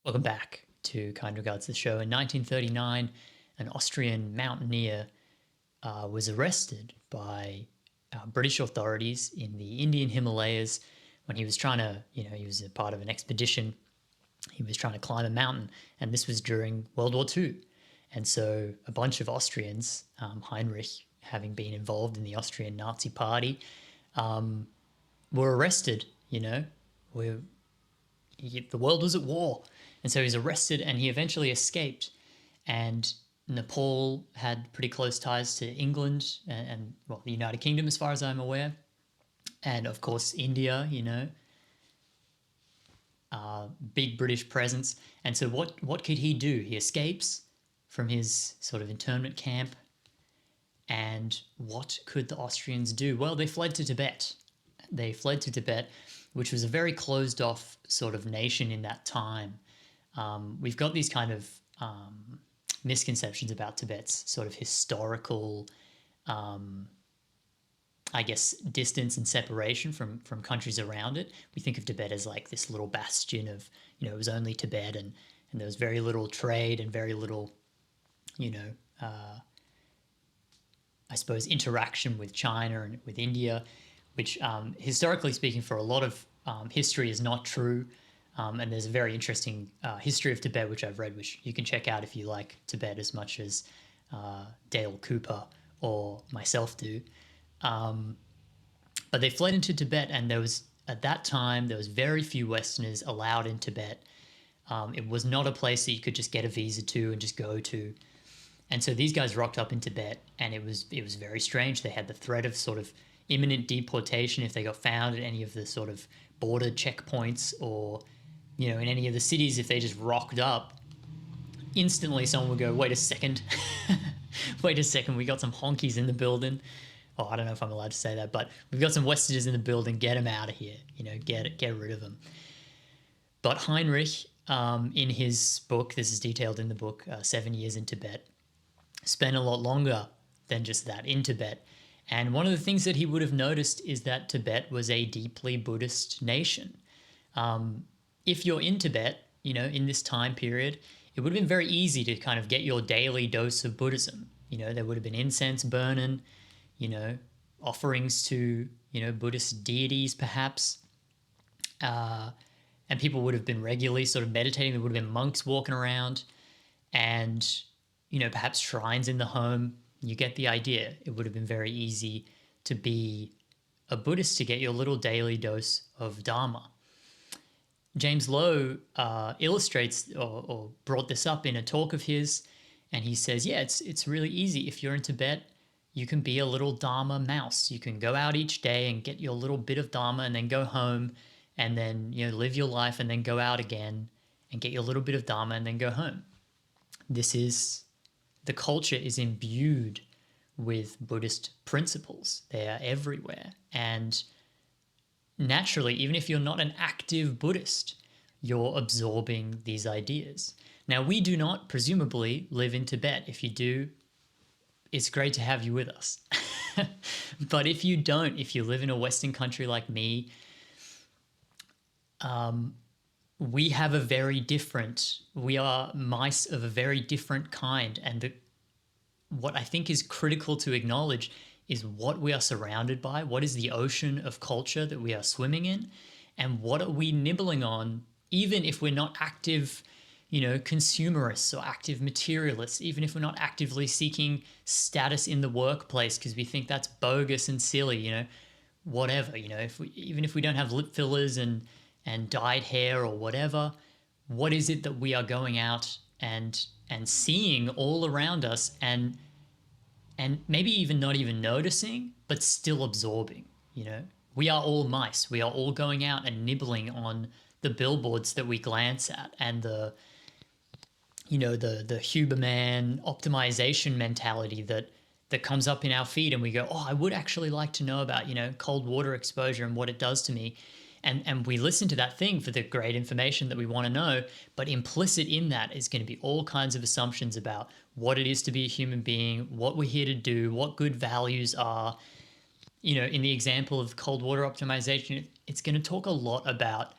Welcome back to Kind Regards the show. In 1939, an Austrian mountaineer was arrested by British authorities in the Indian Himalayas when he was trying to, he was a part of an expedition. He was trying to climb a mountain, and this was during World War II. And so a bunch of Austrians, Heinrich having been involved in the Austrian Nazi Party, were arrested. We're, the world was at war. And so he was arrested and he eventually escaped. And Nepal had pretty close ties to England and well, the United Kingdom, as far as I'm aware. And of course, India, big British presence. And so what could he do? He escapes from his sort of internment camp. And what could the Austrians do? Well, they fled to Tibet. They fled to Tibet, which was a very closed off sort of nation in that time. We've got these kind of misconceptions about Tibet's sort of historical, I guess, distance and separation from countries around it. We think of Tibet as like this little bastion of, it was only Tibet and there was very little trade and very little, I suppose, interaction with China and with India, which historically speaking for a lot of history is not true. And there's a very interesting history of Tibet, which I've read, which you can check out if you like Tibet as much as Dale Cooper or myself do. But they fled into Tibet, and at that time, there was very few Westerners allowed in Tibet. It was not a place that you could just get a visa to and just go to. And so these guys rocked up in Tibet, and it was very strange. They had the threat of sort of imminent deportation if they got found at any of the sort of border checkpoints or in any of the cities. If they just rocked up, instantly someone would go, wait a second, wait a second, we got some honkies in the building. Oh, I don't know if I'm allowed to say that, but we've got some Westerners in the building, get them out of here, get rid of them. But Heinrich, in his book, this is detailed in the book, 7 Years in Tibet, spent a lot longer than just that in Tibet. And one of the things that he would have noticed is that Tibet was a deeply Buddhist nation. If you're in Tibet, in this time period, it would have been very easy to kind of get your daily dose of Buddhism. There would have been incense burning, offerings to, Buddhist deities perhaps. And people would have been regularly sort of meditating. There would have been monks walking around and, perhaps shrines in the home. You get the idea. It would have been very easy to be a Buddhist, to get your little daily dose of Dharma. James Lowe illustrates or brought this up in a talk of his, and he says, yeah, it's really easy. If you're in Tibet, you can be a little Dharma mouse. You can go out each day and get your little bit of Dharma and then go home and then, live your life and then go out again and get your little bit of Dharma and then go home. The culture is imbued with Buddhist principles. They are everywhere. And naturally, even if you're not an active Buddhist, you're absorbing these ideas. Now, we do not presumably live in Tibet. If you do, it's great to have you with us. But if you don't, if you live in a Western country like me, we are mice of a very different kind. And what I think is critical to acknowledge is what we are surrounded by. What is the ocean of culture that we are swimming in? And what are we nibbling on, even if we're not active, consumerists or active materialists, even if we're not actively seeking status in the workplace because we think that's bogus and silly, whatever, even if we don't have lip fillers and dyed hair or whatever, what is it that we are going out and seeing all around us and maybe even not even noticing, but still absorbing, We are all mice. We are all going out and nibbling on the billboards that we glance at and the Huberman optimization mentality that comes up in our feed, and we go, oh, I would actually like to know about, cold water exposure and what it does to me. And we listen to that thing for the great information that we want to know, but implicit in that is going to be all kinds of assumptions about what it is to be a human being, what we're here to do, what good values are. In the example of cold water optimization, it's going to talk a lot about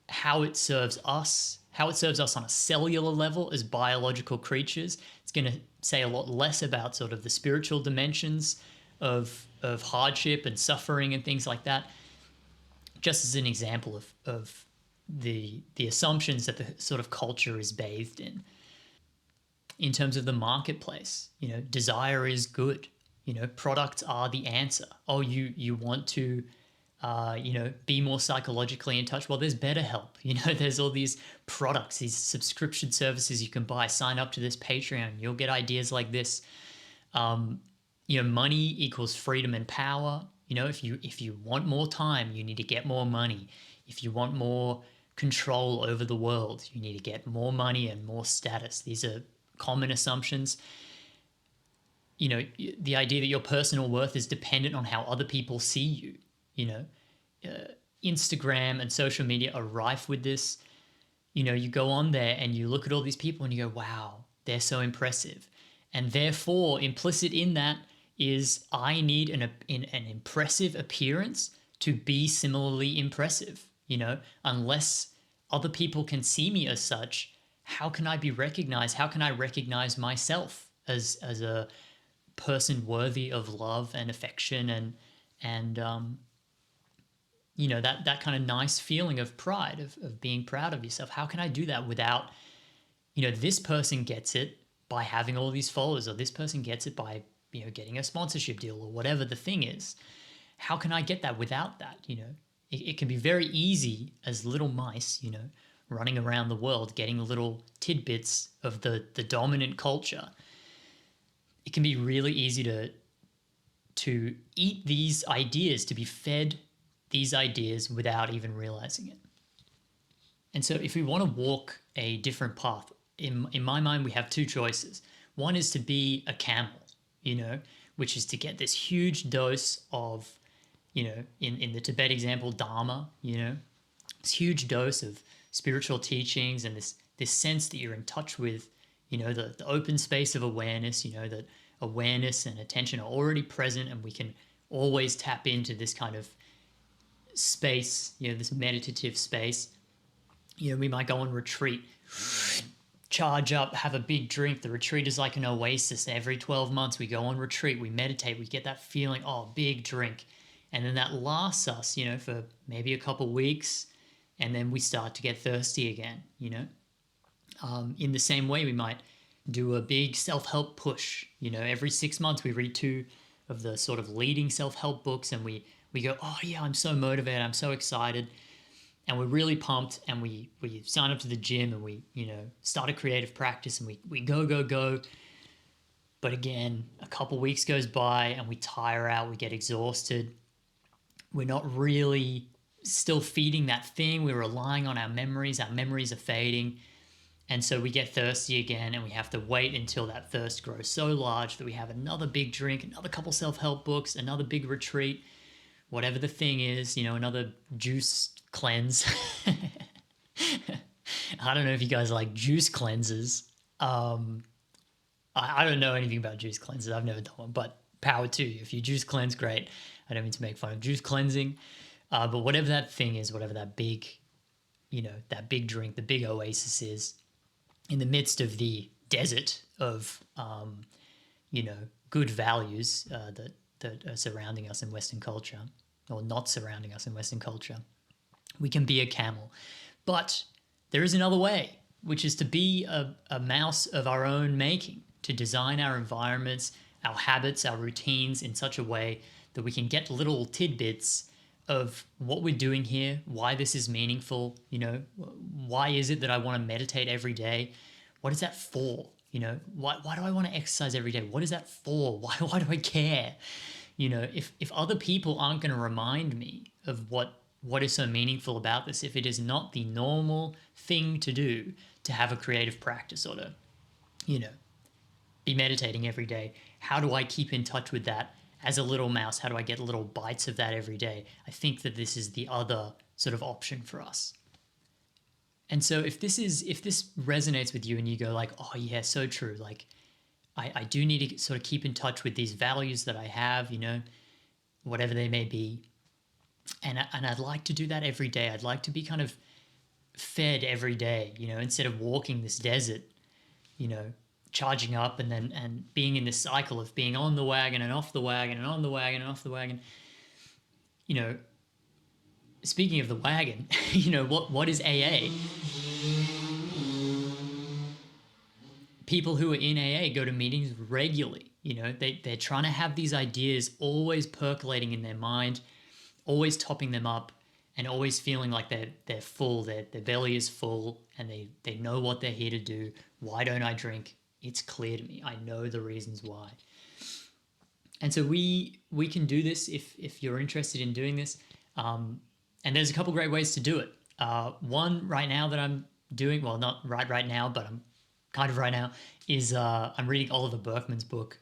how it serves us, how it serves us on a cellular level as biological creatures. It's going to say a lot less about sort of the spiritual dimensions of hardship and suffering and things like that. Just as an example of the assumptions that the sort of culture is bathed in. In terms of the marketplace, desire is good. Products are the answer. Oh, you want to be more psychologically in touch. Well, there's BetterHelp. There's all these products, these subscription services you can buy. Sign up to this Patreon. You'll get ideas like this. Money equals freedom and power. If you want more time, you need to get more money. If you want more control over the world, you need to get more money and more status. These are common assumptions. The idea that your personal worth is dependent on how other people see you. Instagram and social media are rife with this. You go on there and you look at all these people and you go, wow, they're so impressive. And therefore, implicit in that is I need an impressive appearance to be similarly impressive. Unless other people can see me as such, how can I be recognized? How can I recognize myself as a person worthy of love and affection and that kind of nice feeling of pride, of being proud of yourself? How can I do that without, this person gets it by having all these followers, or this person gets it by, getting a sponsorship deal, or whatever the thing is? How can I get that without that? It can be very easy as little mice, running around the world, getting little tidbits of the dominant culture. It can be really easy to eat these ideas, to be fed these ideas without even realizing it. And so if we want to walk a different path, in my mind, we have two choices. One is to be a camel, which is to get this huge dose of, in the Tibet example, Dharma, this huge dose of spiritual teachings and this sense that you're in touch with, the open space of awareness, that awareness and attention are already present and we can always tap into this kind of space, this meditative space. We might go on retreat, charge up, have a big drink. The retreat is like an oasis. Every 12 months we go on retreat, we meditate, we get that feeling, oh, big drink. And then that lasts us, for maybe a couple weeks, and then we start to get thirsty again, In the same way, we might do a big self-help push. Every 6 months we read 2 of the sort of leading self-help books, and we go, oh yeah, I'm so motivated, I'm so excited. And we're really pumped, and we sign up to the gym, and we, start a creative practice, and we go. But again, a couple weeks goes by and we tire out, we get exhausted. We're not really still feeding that thing. We're relying on our memories are fading. And so we get thirsty again, and we have to wait until that thirst grows so large that we have another big drink, another couple self-help books, another big retreat, whatever the thing is, another juice cleanse. I don't know if you guys like juice cleanses. I don't know anything about juice cleanses. I've never done one, but power to you. If you juice cleanse, great. I don't mean to make fun of juice cleansing, but whatever that thing is, whatever that big, that big drink, the big oasis is, in the midst of the desert of, good values that are surrounding us in Western culture, or not surrounding us in Western culture, we can be a camel. But there is another way, which is to be a mouse of our own making, to design our environments, our habits, our routines in such a way that we can get little tidbits of what we're doing here, why this is meaningful, why is it that I want to meditate every day? What is that for? Why do I want to exercise every day? What is that for? Why do I care? If other people aren't going to remind me of what is so meaningful about this, if it is not the normal thing to do to have a creative practice or to, be meditating every day, how do I keep in touch with that as a little mouse? How do I get little bites of that every day? I think that this is the other sort of option for us. And so if this resonates with you and you go like, oh yeah, so true. Like I do need to sort of keep in touch with these values that I have, whatever they may be. And I'd like to do that every day. I'd like to be kind of fed every day, instead of walking this desert, you know, charging up and being in this cycle of being on the wagon and off the wagon and on the wagon and off the wagon. You know, speaking of the wagon, what is AA? People who are in AA go to meetings regularly. They're trying to have these ideas always percolating in their mind, always topping them up, and always feeling like they're full, their belly is full, and they know what they're here to do. Why don't I drink? It's clear to me. I know the reasons why. And so we can do this if you're interested in doing this. And there's a couple great ways to do it. One right now that I'm doing, well, not right now, but I'm kind of right now, is I'm reading Oliver Burkeman's book,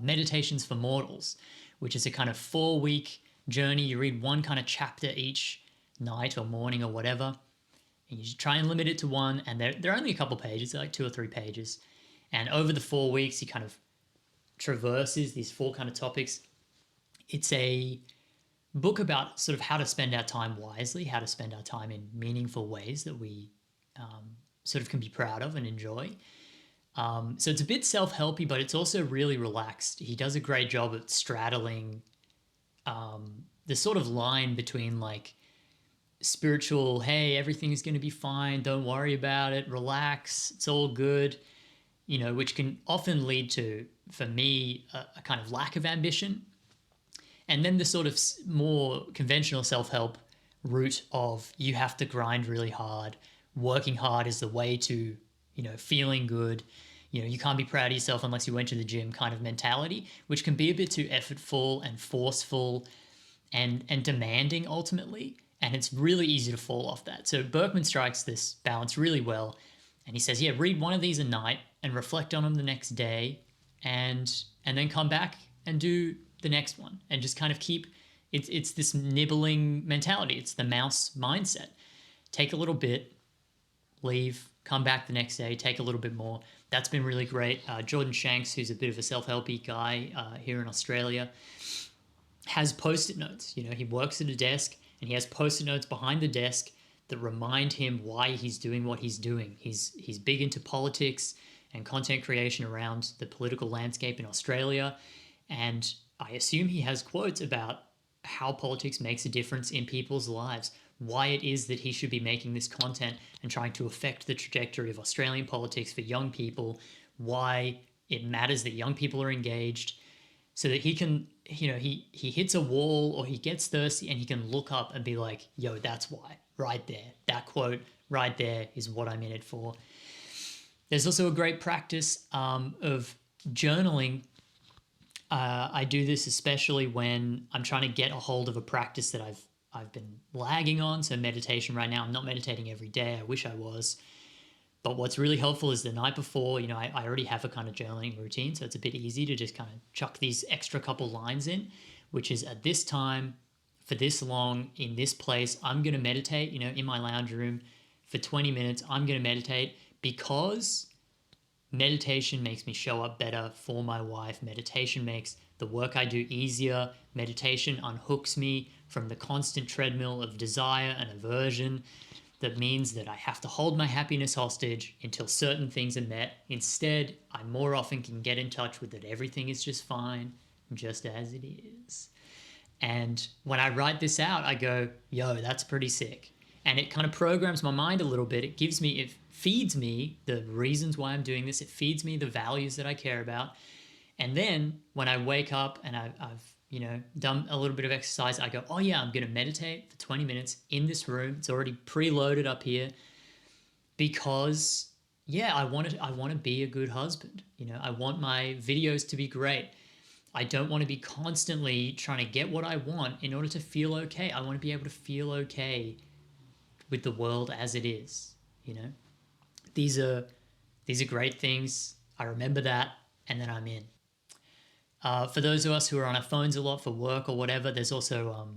Meditations for Mortals, which is a kind of 4-week journey. You read one kind of chapter each night or morning or whatever, and you should try and limit it to one. And they're only a couple pages, they're like 2 or 3 pages. And over the 4 weeks, he kind of traverses these 4 kind of topics. It's a book about sort of how to spend our time wisely, how to spend our time in meaningful ways that we sort of can be proud of and enjoy. So it's a bit self-helpy, but it's also really relaxed. He does a great job at straddling the sort of line between like spiritual, hey, everything's going to be fine, don't worry about it, relax, it's all good, which can often lead to, for me, a kind of lack of ambition. And then the sort of more conventional self-help route of you have to grind really hard, working hard is the way to, feeling good. You can't be proud of yourself unless you went to the gym kind of mentality, which can be a bit too effortful and forceful and demanding ultimately. And it's really easy to fall off that. So Berkman strikes this balance really well. And he says, yeah, read one of these a night and reflect on them the next day, and then come back and do the next one, and just kind of keep, it's this nibbling mentality. It's the mouse mindset. Take a little bit, leave, come back the next day, take a little bit more. That's been really great. Jordan Shanks, who's a bit of a self-helpy guy here in Australia, has post-it notes. He works at a desk and he has post-it notes behind the desk that remind him why he's doing what he's doing. He's big into politics and content creation around the political landscape in Australia. And I assume he has quotes about how politics makes a difference in people's lives, why it is that he should be making this content and trying to affect the trajectory of Australian politics for young people, why it matters that young people are engaged, so that he can, he hits a wall or he gets thirsty and he can look up and be like, yo, that's why, right there. That quote right there is what I'm in it for. There's also a great practice of journaling. I do this especially when I'm trying to get a hold of a practice that I've been lagging on. So meditation right now, I'm not meditating every day. I wish I was. But what's really helpful is the night before, I already have a kind of journaling routine. So it's a bit easy to just kind of chuck these extra couple lines in, which is at this time, for this long, in this place, I'm going to meditate, in my lounge room for 20 minutes. I'm going to meditate because meditation makes me show up better for my wife. Meditation makes the work I do easier. Meditation unhooks me from the constant treadmill of desire and aversion that means that I have to hold my happiness hostage until certain things are met. Instead, I more often can get in touch with that everything is just fine, just as it is. And when I write this out, I go, yo, that's pretty sick. And it kind of programs my mind a little bit. It feeds me the reasons why I'm doing this. It feeds me the values that I care about. And then when I wake up and I've done a little bit of exercise, I go, oh yeah, I'm going to meditate for 20 minutes in this room. It's already preloaded up here because, yeah, I want to be a good husband. I want my videos to be great. I don't want to be constantly trying to get what I want in order to feel okay. I want to be able to feel okay with the world as it is. These are great things. I remember that, and then I'm in. For those of us who are on our phones a lot for work or whatever, there's also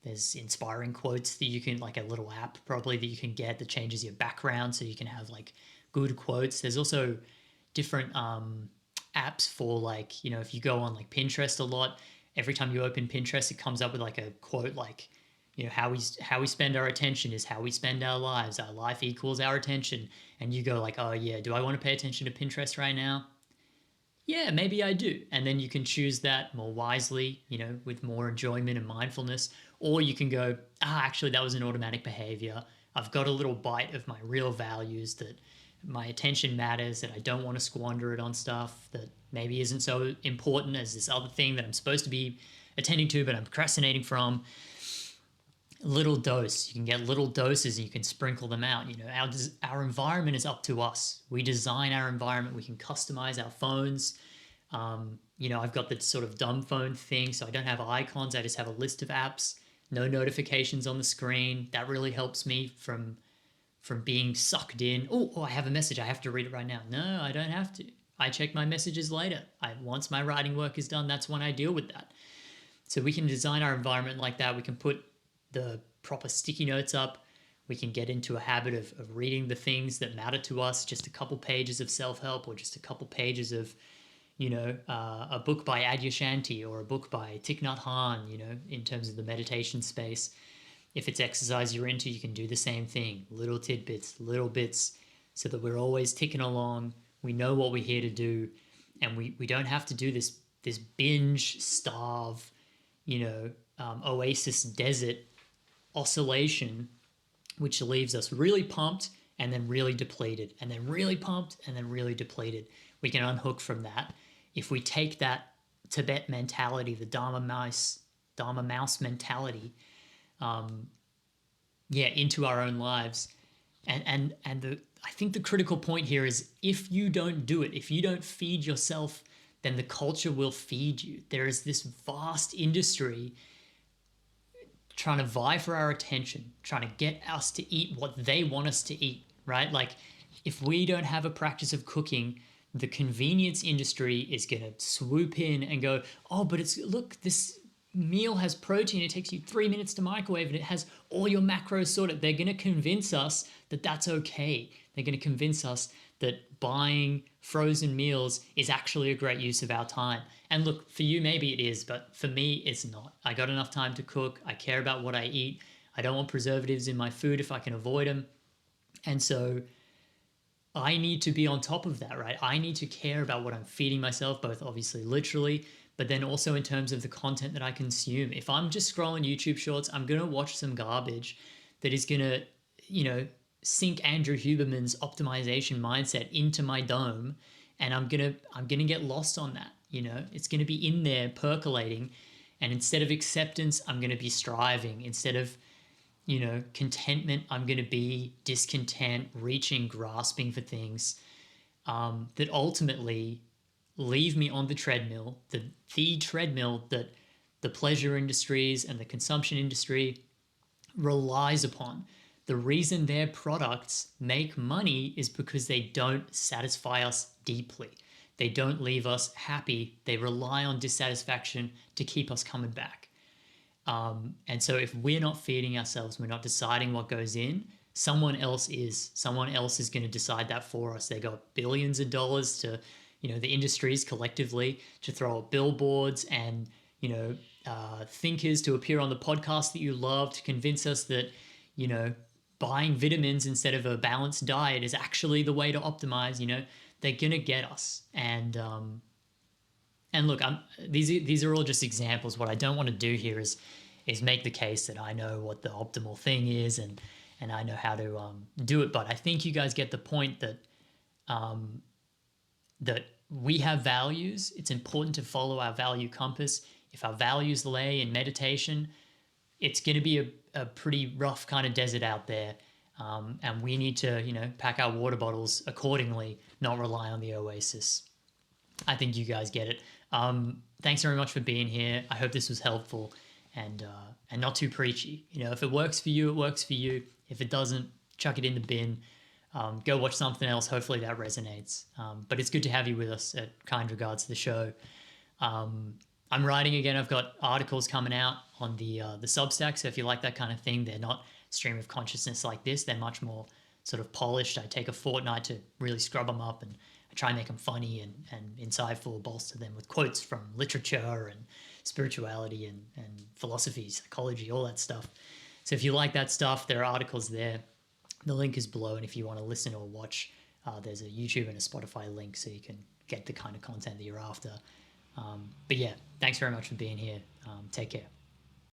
there's inspiring quotes that you can, like a little app probably that you can get that changes your background so you can have like good quotes. There's also different apps for like, if you go on like Pinterest a lot, every time you open Pinterest, it comes up with like a quote like, how we spend our attention is how we spend our lives. Our life equals our attention. And you go like, oh yeah, do I want to pay attention to Pinterest right now? Yeah, maybe I do. And then you can choose that more wisely, with more enjoyment and mindfulness. Or you can go, actually, that was an automatic behavior. I've got a little bite of my real values, that my attention matters, that I don't want to squander it on stuff that maybe isn't so important as this other thing that I'm supposed to be attending to, but I'm procrastinating from. Little dose. You can get little doses and you can sprinkle them out. Our environment is up to us. We design our environment. We can customize our phones. I've got that sort of dumb phone thing, so I don't have icons. I just have a list of apps, no notifications on the screen. That really helps me from being sucked in. Oh, I have a message. I have to read it right now. No, I don't have to. I check my messages later. Once my writing work is done, that's when I deal with that. So we can design our environment like that. We can put the proper sticky notes up. We can get into a habit of reading the things that matter to us, just a couple pages of self-help or just a couple pages of, a book by Adyashanti or a book by Thich Nhat Hanh, in terms of the meditation space. If it's exercise you're into, you can do the same thing. Little tidbits, little bits, so that we're always ticking along. We know what we're here to do, and we don't have to do this binge, starve, oasis desert oscillation, which leaves us really pumped and then really depleted, and then really pumped and then really depleted. We can unhook from that if we take that Tibet mentality, the Dharma mouse mentality, into our own lives. And I think the critical point here is, if you don't do it, if you don't feed yourself, then the culture will feed you. There is this vast industry trying to vie for our attention, trying to get us to eat what they want us to eat, right? Like, if we don't have a practice of cooking, the convenience industry is going to swoop in and go, oh, but look, this meal has protein. It takes you 3 minutes to microwave and it has all your macros sorted. They're going to convince us that that's okay. They're going to convince us that buying frozen meals is actually a great use of our time. And look, for you, maybe it is, but for me, it's not. I got enough time to cook. I care about what I eat. I don't want preservatives in my food if I can avoid them. And so I need to be on top of that, right? I need to care about what I'm feeding myself, both obviously literally, but then also in terms of the content that I consume. If I'm just scrolling YouTube shorts, I'm going to watch some garbage that is going to, sink Andrew Huberman's optimization mindset into my dome, and I'm going to get lost on that. It's going to be in there percolating, and instead of acceptance, I'm going to be striving. Instead of, contentment, I'm going to be discontent, reaching, grasping for things that ultimately leave me on the treadmill, the treadmill that the pleasure industries and the consumption industry relies upon. The reason their products make money is because they don't satisfy us deeply. They don't leave us happy. They rely on dissatisfaction to keep us coming back. And so if we're not feeding ourselves, we're not deciding what goes in, someone else is. Someone else is going to decide that for us. They got billions of dollars to, the industries collectively, to throw up billboards and, thinkers to appear on the podcast that you love, to convince us that, buying vitamins instead of a balanced diet is actually the way to optimize. They're gonna get us. And look, these are all just examples. What I don't want to do here is make the case that I know what the optimal thing is and I know how to do it. But I think you guys get the point that that we have values. It's important to follow our value compass. If our values lay in meditation, it's going to be a pretty rough kind of desert out there. And we need to, pack our water bottles accordingly, not rely on the oasis. I think you guys get it. Thanks very much for being here. I hope this was helpful and not too preachy. If it works for you, it works for you. If it doesn't, chuck it in the bin. Go watch something else. Hopefully that resonates. But it's good to have you with us at Kind Regards to the show. I'm writing again. I've got articles coming out on the Substack. So if you like that kind of thing, they're not stream of consciousness like this. They're much more sort of polished. I take a fortnight to really scrub them up, and I try and make them funny and insightful, bolster them with quotes from literature and spirituality and philosophy, psychology, all that stuff. So if you like that stuff, there are articles there. The link is below, and if you want to listen or watch, there's a YouTube and a Spotify link so you can get the kind of content that you're after. But yeah, thanks very much for being here. Take care.